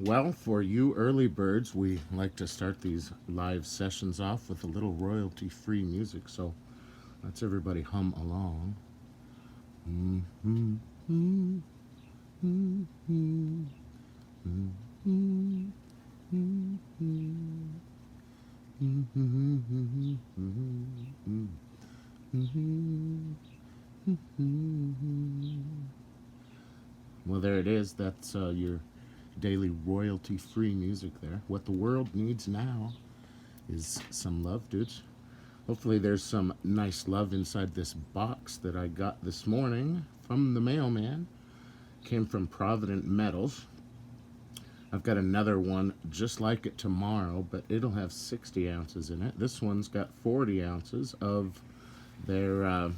Well, for you early birds, we like to start these live sessions off with a little royalty-free music, so let's everybody hum along. Well, there it is. That's your daily royalty-free music there. What the world needs now is some love, dudes. Hopefully there's some nice love inside this box that I got this morning from the mailman. Came from Provident Metals. I've got another one just like it tomorrow, but it'll have 60 ounces in it. This one's got 40 ounces of their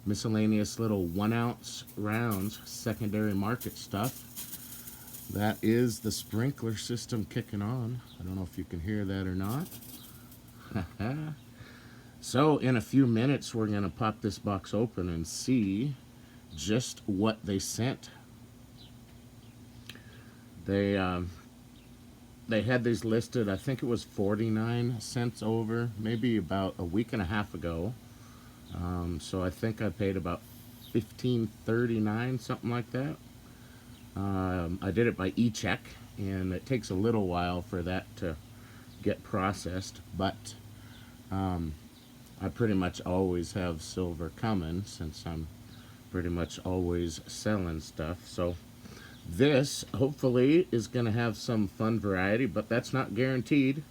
miscellaneous little 1 ounce rounds, secondary market stuff. That is the sprinkler system kicking on. I don't know if you can hear that or not. So in a few minutes, we're going to pop this box open and see just what they sent. They had these listed, I think it was 49 cents over, maybe about a week and a half ago. So I think I paid about $15.39, something like that. I did it by e-check, and it takes a little while for that to get processed, but I pretty much always have silver coming since I'm pretty much always selling stuff. So this hopefully is going to have some fun variety, but that's not guaranteed.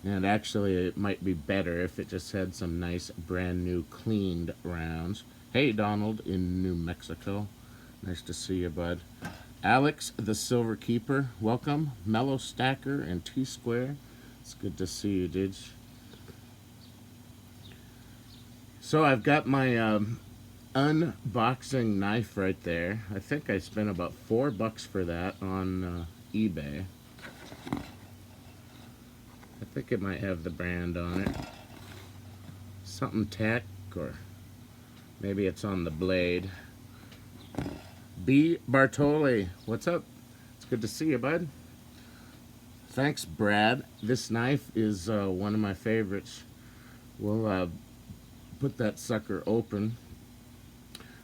And actually it might be better if it just had some nice brand new cleaned rounds. Hey Donald in New Mexico, nice to see you, bud. Alex the Silver Keeper, welcome. Mellow Stacker and T-Square, it's good to see you, dudes. So I've got my unboxing knife right there. I think I spent about $4 for that on eBay. I think it might have the brand on it. Something Tech, or maybe it's on the blade. B. Bartoli, what's up? It's good to see you, bud. Thanks, Brad. This knife is one of my favorites. We'll put that sucker open.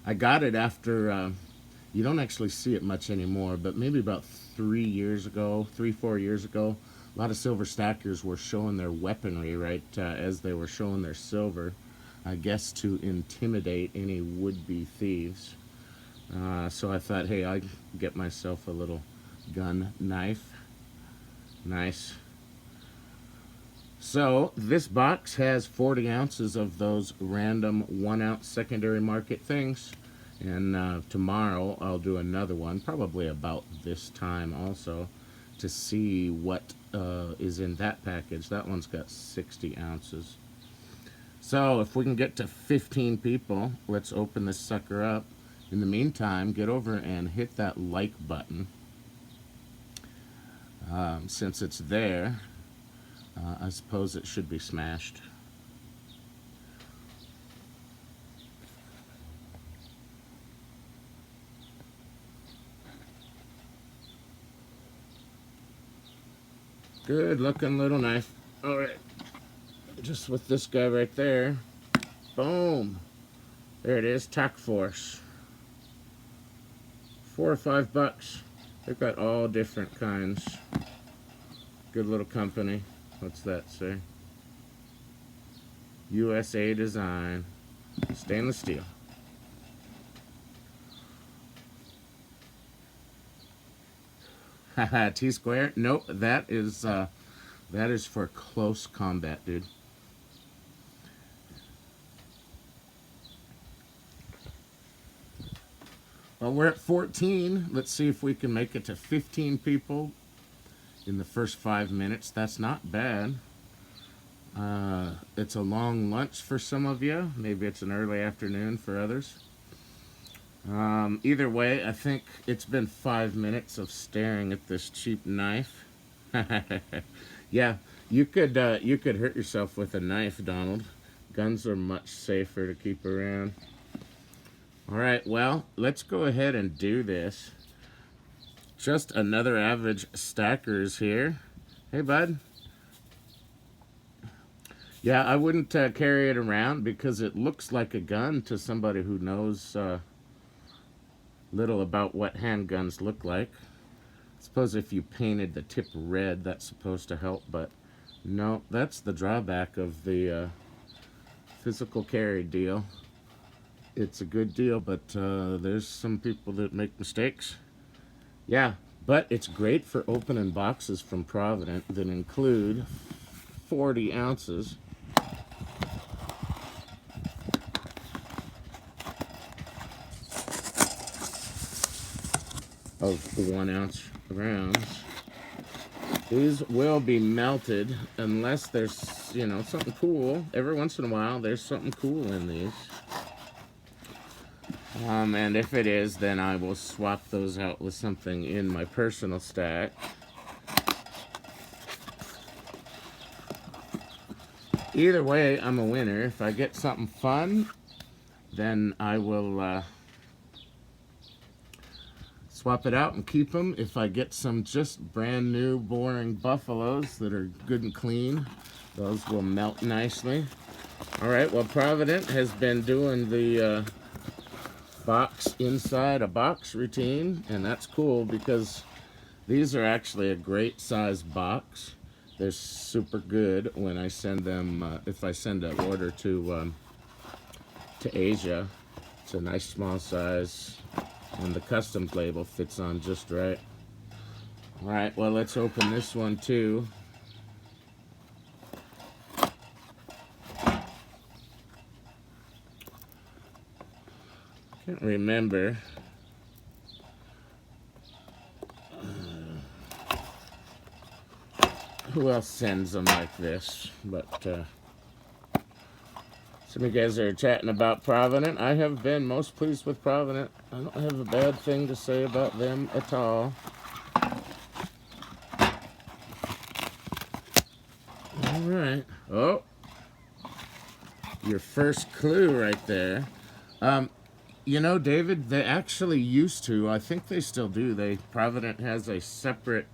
I got it after, you don't actually see it much anymore, but maybe about 4 years ago, a lot of silver stackers were showing their weaponry right as they were showing their silver, I guess to intimidate any would-be thieves. So I thought, hey, I'd get myself a little gun knife. Nice. So this box has 40 ounces of those random 1 ounce secondary market things. And tomorrow I'll do another one, probably about this time also, to see what is in that package. That one's got 60 ounces. So if we can get to 15 people, let's open this sucker up. In the meantime, get over and hit that like button. Since it's there, I suppose it should be smashed. Good looking little knife. All right, just with this guy right there. Boom. There it is, Tac Force. $4 or $5. They've got all different kinds. Good little company. What's that say? USA design. Stainless steel. Haha, T-square? Nope, that is for close combat, dude. Well, we're at 14. Let's see if we can make it to 15 people in the first 5 minutes. That's not bad. It's a long lunch for some of you. Maybe it's an early afternoon for others. Either way, I think it's been 5 minutes of staring at this cheap knife. Yeah, you could hurt yourself with a knife, Donald. Guns are much safer to keep around. All right, well, let's go ahead and do this. Just another average stacker is here. Hey, bud. Yeah, I wouldn't carry it around because it looks like a gun to somebody who knows little about what handguns look like. I suppose if you painted the tip red, that's supposed to help, but no, that's the drawback of the physical carry deal. It's a good deal, but there's some people that make mistakes. Yeah, but it's great for opening boxes from Provident that include 40 ounces of 1 ounce rounds. These will be melted unless there's, you know, something cool. Every once in a while, there's something cool in these. And if it is, then I will swap those out with something in my personal stack. Either way, I'm a winner. If I get something fun, then I will swap it out and keep them. If I get some just brand new, boring buffaloes that are good and clean, those will melt nicely. All right, well, Provident has been doing the box inside a box routine, and that's cool because these are actually a great size box. They're super good when I send them, if I send an order to Asia. It's a nice small size, and the customs label fits on just right. All right, well, let's open this one too. Can't remember. Who else sends them like this? But some of you guys are chatting about Provident. I have been most pleased with Provident. I don't have a bad thing to say about them at all. All right. Oh, your first clue right there. You know, David, they actually used to. I think they still do. Provident has a separate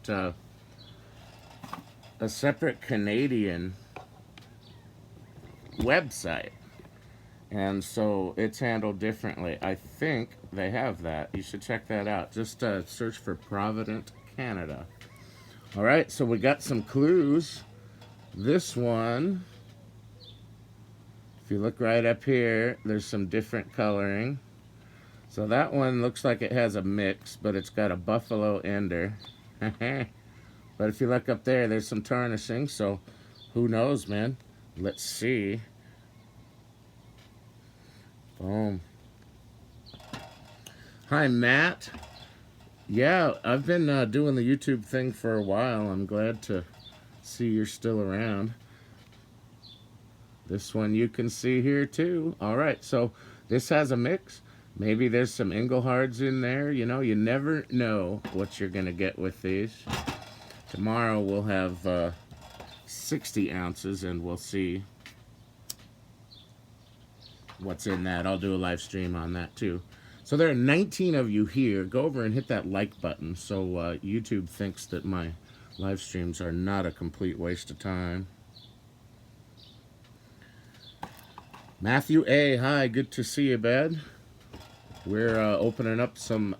Canadian website, and so it's handled differently. I think they have that. You should check that out. Just search for Provident Canada. All right, so we got some clues. This one, if you look right up here, there's some different coloring. So that one looks like it has a mix, but it's got a buffalo ender. But if you look up there, there's some tarnishing, so who knows, man? Let's see. Boom. Hi, Matt. Yeah, I've been doing the YouTube thing for a while. I'm glad to see you're still around. This one you can see here, too. All right, so this has a mix. Maybe there's some Englehards in there. You know, you never know what you're going to get with these. Tomorrow we'll have 60 ounces, and we'll see what's in that. I'll do a live stream on that, too. So there are 19 of you here. Go over and hit that like button so YouTube thinks that my live streams are not a complete waste of time. Matthew A., hi, good to see you, bud. We're opening up some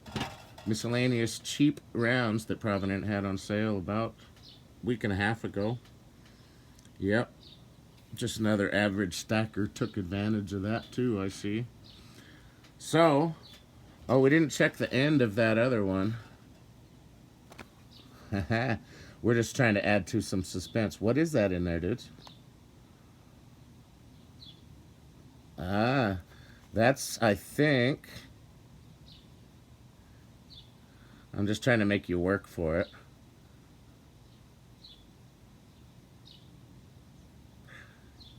miscellaneous cheap rounds that Provident had on sale about a week and a half ago. Yep. Just another average stacker took advantage of that too, I see. So, oh, we didn't check the end of that other one. We're just trying to add to some suspense. What is that in there, dudes? Ah, that's, I think... I'm just trying to make you work for it.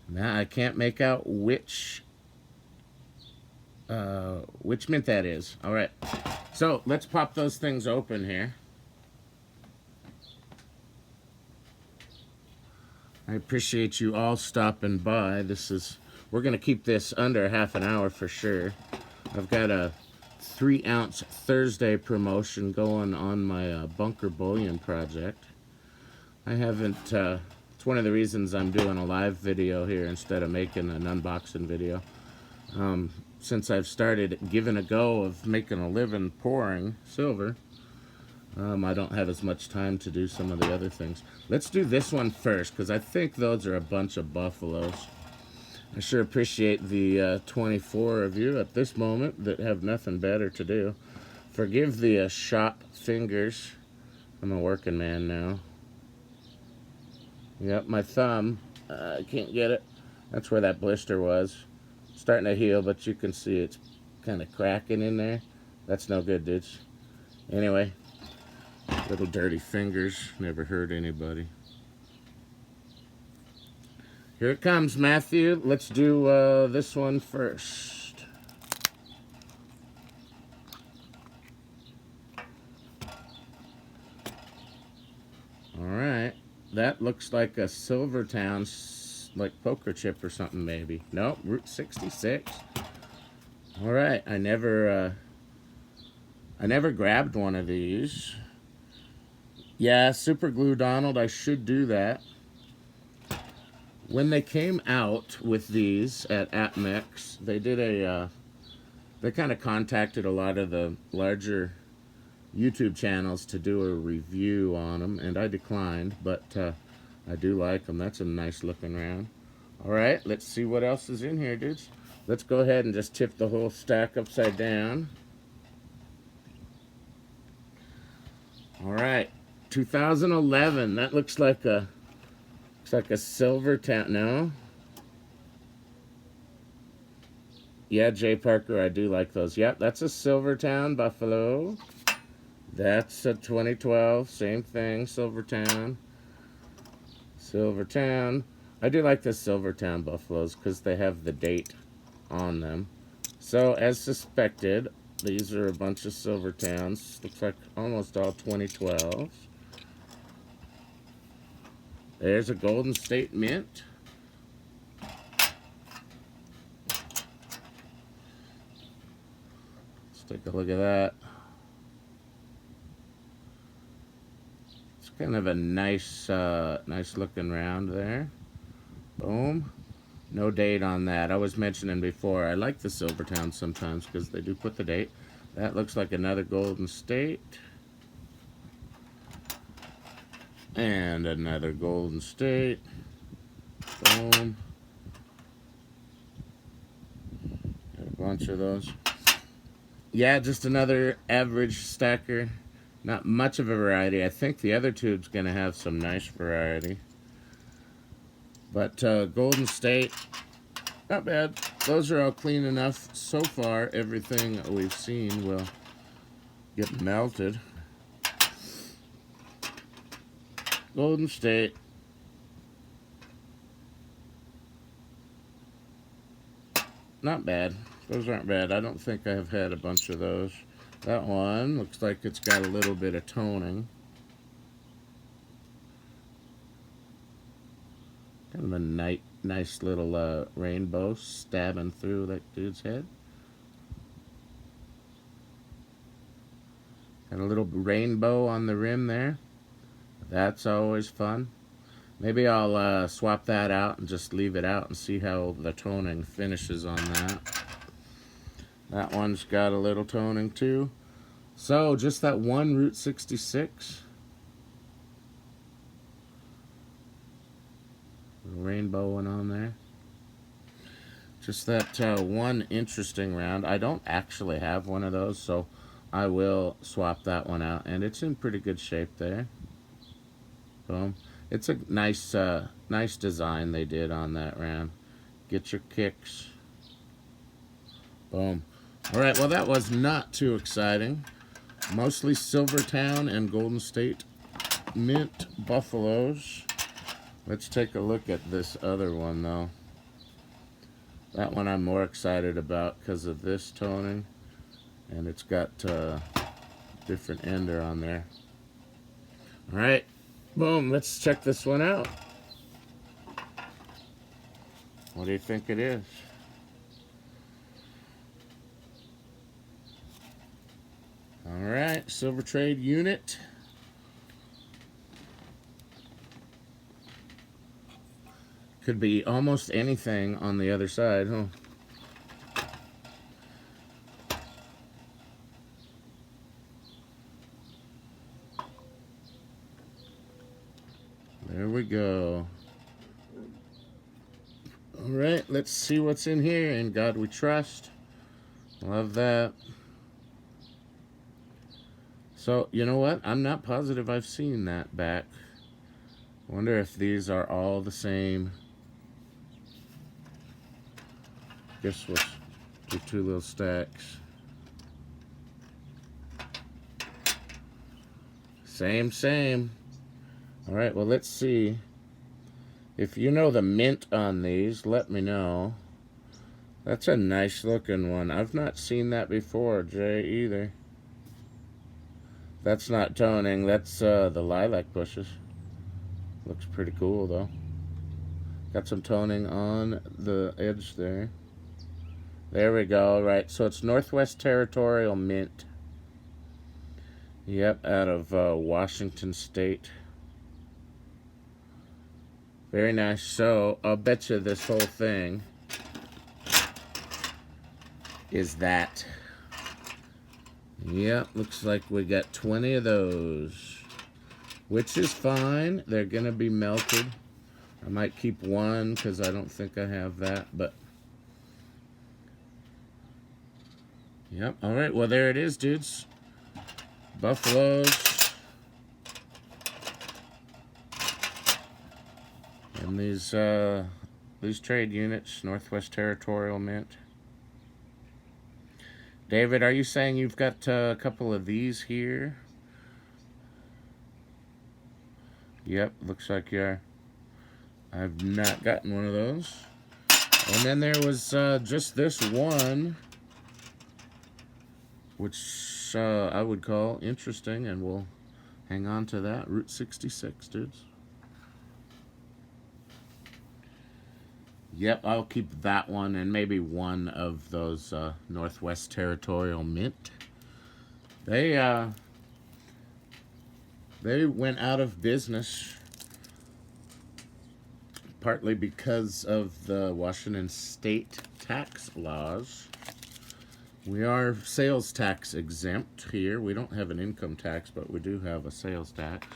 Now I can't make out which mint that is. All right, so let's pop those things open here. I appreciate you all stopping by. We're gonna keep this under half an hour for sure. I've got a 3-ounce Thursday promotion going on my bunker bullion project. I haven't, it's one of the reasons I'm doing a live video here instead of making an unboxing video. Since I've started giving a go of making a living pouring silver, I don't have as much time to do some of the other things. Let's do this one first, because I think those are a bunch of buffaloes. I sure appreciate the 24 of you at this moment that have nothing better to do. Forgive the shop fingers. I'm a working man now. Yep, my thumb, I can't get it. That's where that blister was. Starting to heal, but you can see it's kind of cracking in there. That's no good, dudes. Anyway, little dirty fingers never hurt anybody. Here it comes, Matthew. Let's do this one first. All right. That looks like a Silvertown, like poker chip or something, maybe. Nope, Route 66. All right. I never grabbed one of these. Yeah, Super Glue Donald. I should do that. When they came out with these at AppMix, they did they kind of contacted a lot of the larger YouTube channels to do a review on them, and I declined, but I do like them. That's a nice looking round. All right, let's see what else is in here, dudes. Let's go ahead and just tip the whole stack upside down. All right, 2011. That looks like a Silvertown. No? Yeah, Jay Parker, I do like those. Yep, that's a Silvertown Buffalo. That's a 2012. Same thing, Silvertown. Silvertown. I do like the Silvertown Buffaloes because they have the date on them. So, as suspected, these are a bunch of Silvertowns. Looks like almost all 2012s. There's a Golden State Mint. Let's take a look at that. It's kind of a nice, nice looking round there. Boom. No date on that. I was mentioning before, I like the Silvertown sometimes because they do put the date. That looks like another Golden State. And another Golden State. Boom. Got a bunch of those. Yeah, just another average stacker. Not much of a variety. I think the other tube's going to have some nice variety. But Golden State, not bad. Those are all clean enough. So far, everything we've seen will get melted. Golden State. Not bad. Those aren't bad. I don't think I have had a bunch of those. That one looks like it's got a little bit of toning. Kind of a nice little rainbow stabbing through that dude's head. Got a little rainbow on the rim there. That's always fun. Maybe I'll swap that out and just leave it out and see how the toning finishes on that. That one's got a little toning too. So just that one Route 66. Rainbow one on there. Just that one interesting round. I don't actually have one of those, so I will swap that one out. And it's in pretty good shape there. Boom. It's a nice, nice design they did on that round. Get your kicks. Boom. All right, well, that was not too exciting. Mostly Silvertown and Golden State Mint Buffaloes. Let's take a look at this other one, though. That one I'm more excited about because of this toning. And it's got different ender on there. All right. Boom. Let's check this one out. What do you think it is? All right, silver trade unit. Could be almost anything on the other side, huh? There we go. All right, let's see what's in here. In God we trust. Love that. So, you know what? I'm not positive I've seen that back. Wonder if these are all the same. Guess we'll do two little stacks. Same, same. All right, well, let's see. If you know the mint on these, let me know. That's a nice looking one. I've not seen that before, Jay, either. That's not toning. That's the lilac bushes. Looks pretty cool, though. Got some toning on the edge there. There we go. Right, so it's Northwest Territorial Mint. Yep, out of Washington State. Very nice. So I'll bet you this whole thing is that. Yep, looks like we got 20 of those, which is fine. They're going to be melted. I might keep one because I don't think I have that, but yep. All right, well, there it is, dudes. Buffaloes. And these trade units, Northwest Territorial Mint. David, are you saying you've got a couple of these here? Yep, looks like you are. I've not gotten one of those. And then there was just this one, which I would call interesting, and we'll hang on to that. Route 66, dudes. Yep, I'll keep that one and maybe one of those Northwest Territorial Mint. They went out of business partly because of the Washington state tax laws. We are sales tax exempt here. We don't have an income tax, but we do have a sales tax.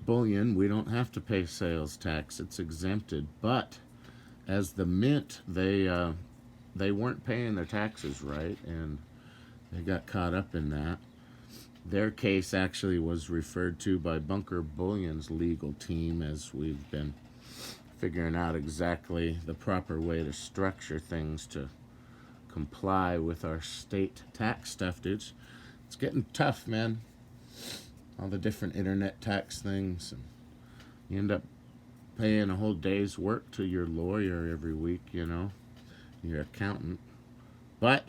Bullion, we don't have to pay sales tax. It's exempted. But as the mint, they weren't paying their taxes right, and they got caught up in that. Their case actually was referred to by Bunker Bullion's legal team as we've been figuring out exactly the proper way to structure things to comply with our state tax stuff, dudes. It's getting tough, man. All the different internet tax things, and you end up paying a whole day's work to your lawyer every week, you know, your accountant. But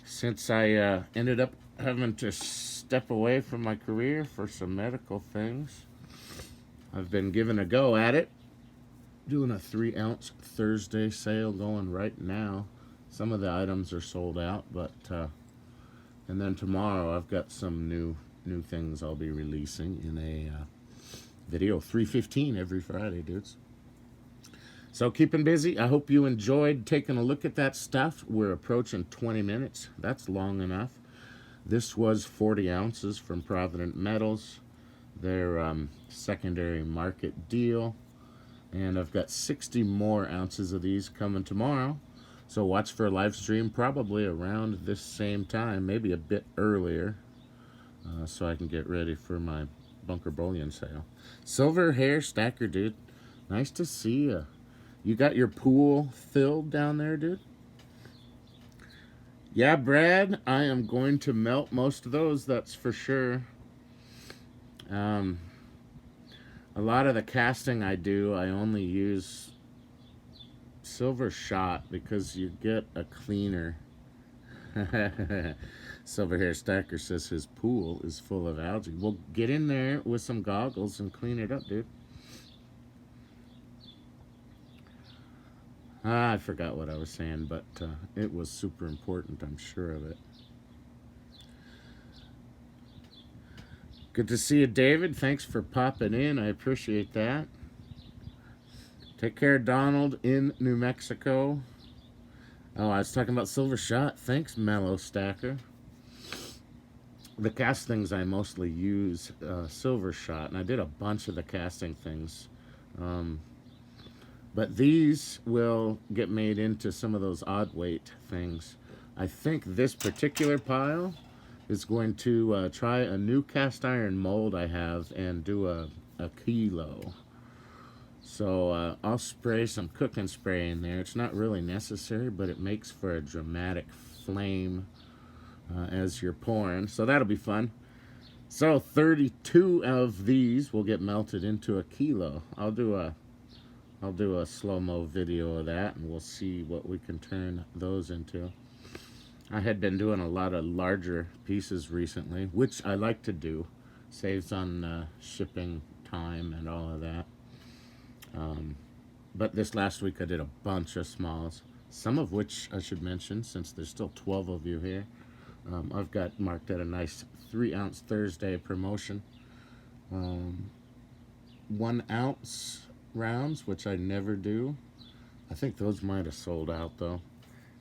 since I ended up having to step away from my career for some medical things, I've been giving a go at it. Doing a 3-ounce Thursday sale going right now. Some of the items are sold out, but and then tomorrow I've got some new things I'll be releasing in a video. 3:15 every Friday, dudes. So keeping busy. I hope you enjoyed taking a look at that stuff. We're approaching 20 minutes. That's long enough. This was 40 ounces from Provident Metals, their secondary market deal. And I've got 60 more ounces of these coming tomorrow. So watch for a live stream probably around this same time, maybe a bit earlier, so I can get ready for my Bunker Bullion sale. Silver hair stacker, dude. Nice to see you. You got your pool filled down there, dude? Yeah, Brad, I am going to melt most of those, that's for sure. A lot of the casting I do, I only use silver shot because you get a cleaner. Silver hair stacker says his pool is full of algae. Well, get in there with some goggles and clean it up, dude. I forgot what I was saying, but it was super important, I'm sure of it. Good to see you, David. Thanks for popping in. I appreciate that. Take care, Donald in New Mexico. Oh, I was talking about Silver Shot. Thanks, Mellow Stacker. The castings I mostly use Silver Shot, and I did a bunch of the casting things. Um, but these will get made into some of those odd weight things. I think this particular pile is going to try a new cast iron mold I have and do a kilo. So I'll spray some cooking spray in there. It's not really necessary, but it makes for a dramatic flame as you're pouring. So that'll be fun. So 32 of these will get melted into a kilo. I'll do a slow-mo video of that, and we'll see what we can turn those into. I had been doing a lot of larger pieces recently, which I like to do. Saves on shipping time and all of that. But this last week I did a bunch of smalls, some of which I should mention, since there's still 12 of you here. I've got marked at a nice 3-ounce Thursday promotion. 1 ounce rounds, which I never do. I think those might have sold out though.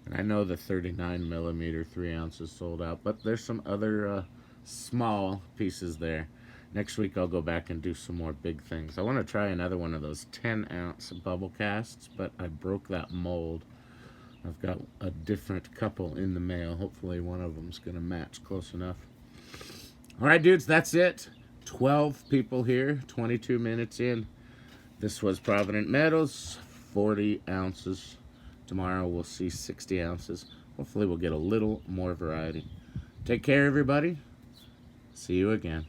And I know the 39 millimeter 3 ounces sold out, but there's some other small pieces there. Next week I'll go back and do some more big things. I want to try another one of those 10-ounce bubble casts, but I broke that mold. I've got a different couple in the mail. Hopefully one of them's going to match close enough. All right, dudes, that's it. 12 people here, 22 minutes in. This was Provident Metals, 40 ounces. Tomorrow we'll see 60 ounces. Hopefully we'll get a little more variety. Take care, everybody. See you again.